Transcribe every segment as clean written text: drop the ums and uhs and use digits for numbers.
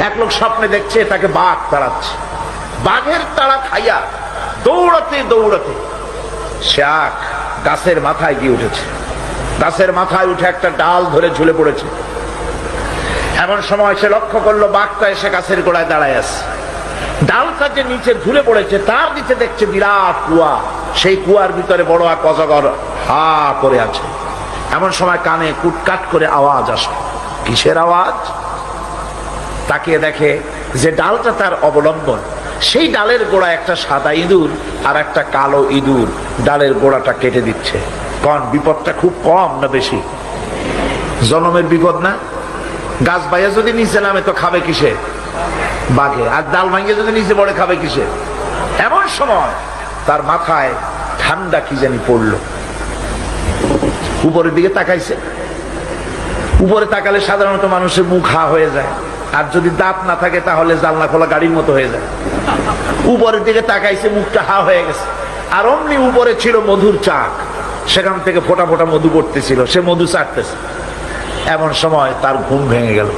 এক লোক স্বপ্নে দেখছে তাকে বাঘ তাড়াচ্ছে, বাঘের তাড়া খাইয়া দৌড়াতে দৌড়াতে সে গাছের মাথায় গিয়ে উঠেছে। গাছের মাথায় উঠে একটা ডাল ধরে ঝুলে পড়েছে। এমন সময় সে লক্ষ্য করলো বাঘটা এসে গাছের গোড়ায় দাঁড়ায় আছে। ডালটা যে নিচে ঝুলে পড়েছে তার নিচে দেখছে বিরাট কুয়া, সেই কুয়ার ভিতরে বড় এক অজগর হা করে আছে। এমন সময় কানে কুটকাট করে আওয়াজ আসে। কিসের আওয়াজ? তাকিয়ে দেখে যে ডালটা তার অবলম্বন, সেই ডালের গোড়া একটা সাদা ইঁদুর আর একটা কালো ইঁদুর ডালের গোড়াটা কেটে দিচ্ছে। কারণ বিপদটা খুব কম না বেশি? জনমের বিপদ না? গাছ বাইয়া যদি নিচে নামে তো খাবে কিসে? বাঘে। আর ডাল ভাঙিয়ে যদি নিচে পড়ে খাবে কিসে? এমন সময় তার মাথায় ঠান্ডা কি জানি পড়লো। উপরের দিকে তাকাইছে। উপরে তাকালে সাধারণত মানুষের মুখ হা হয়ে যায়, আর যদি দাঁত না থাকে তাহলে জানলা খোলা গাড়ির মতো হয়ে যায়। উপরের দিকে তাকাইছে, মুখটা হা হয়ে গেছে। আর অমনি উপরে ছিল মধুর চাক, সেখান থেকে ফোটা ফোটা মধু পড়তেছিল, সে মধু চাটতেছে। এমন সময় তার ঘুম ভেঙে গেল।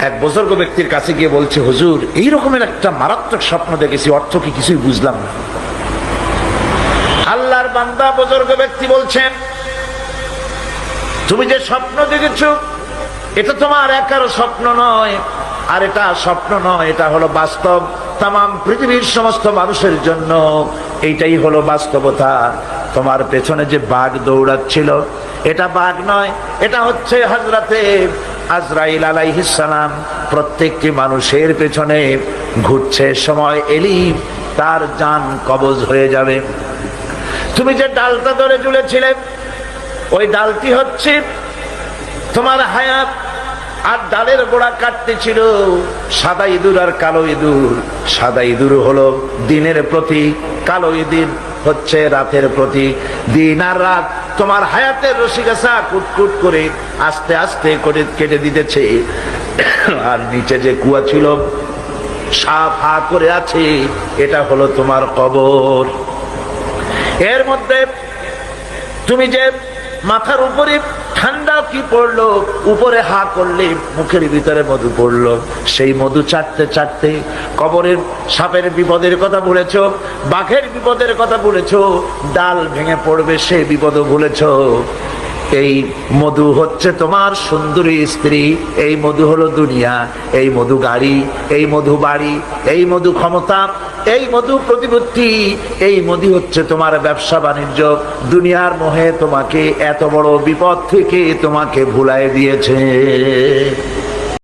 এক বুজুর্গ ব্যক্তির কাছে গিয়ে বলছে, হুজুর এই রকমের একটা মারাত্মক স্বপ্ন দেখেছি, অর্থ কি কিছুই বুঝলাম না। আল্লাহর বান্দা বুজুর্গ ব্যক্তি বলছেন, তুমি যে স্বপ্ন দেখেছো এটা তোমার একারও স্বপ্ন নয়, আর এটা স্বপ্ন নয়, এটা হলো বাস্তব। তামাম পৃথিবীর সমস্ত মানুষের জন্য এইটাই হলো বাস্তবতা। তোমার পেছনে যে বাঘ দৌড়াচ্ছিল এটা বাঘ নয়, এটা হচ্ছে হযরতে আজরাইল আলাইহিস সালাম। প্রত্যেকটি মানুষের পেছনে ঘুরছে, সময় এলি তার জান কবজ হয়ে যাবে। তুমি যে ডালটা ধরে ঝুলেছিলে ওই ডালটি হচ্ছে তোমার হায়াত, আর ডালের গোড়া কাটতেছিল সাদা ইঁদুর আর কালো ইঁদুর। সাদা ইঁদুর হলো দিনের প্রতীক, কালো ইঁদুর হচ্ছে রাতের প্রতীক। দিন আর রাত তোমার হায়াতের রশিগাছা কুটকুট করে আস্তে আস্তে করে কেটে দিতেছে। আর নিচে যে কুয়া ছিল সাফ হা করে আছে, এটা হলো তোমার কবর। এর মধ্যে তুমি যে মাথার উপরে ঠান্ডা কি পড়লো, উপরে হা করলে মুখের ভিতরে মধু পড়লো, সেই মধু চাটতে চাটতে কবরের সাপের বিপদের কথা ভুলেছো, বাঘের বিপদের কথা ভুলেছো, ডাল ভেঙে পড়বে সেই বিপদও ভুলেছো। এই মধু হচ্ছে তোমার সুন্দরী স্ত্রী, এই মধু হলো দুনিয়া, এই মধু গাড়ি, এই মধু বাড়ি, এই মধু ক্ষমতা, এই মধু প্রতিপত্তি, এই মধু হচ্ছে তোমার ব্যবসা বাণিজ্য। দুনিয়ার মোহে তোমাকে এত বড় বিপদ থেকে তোমাকে ভুলায় দিয়েছে।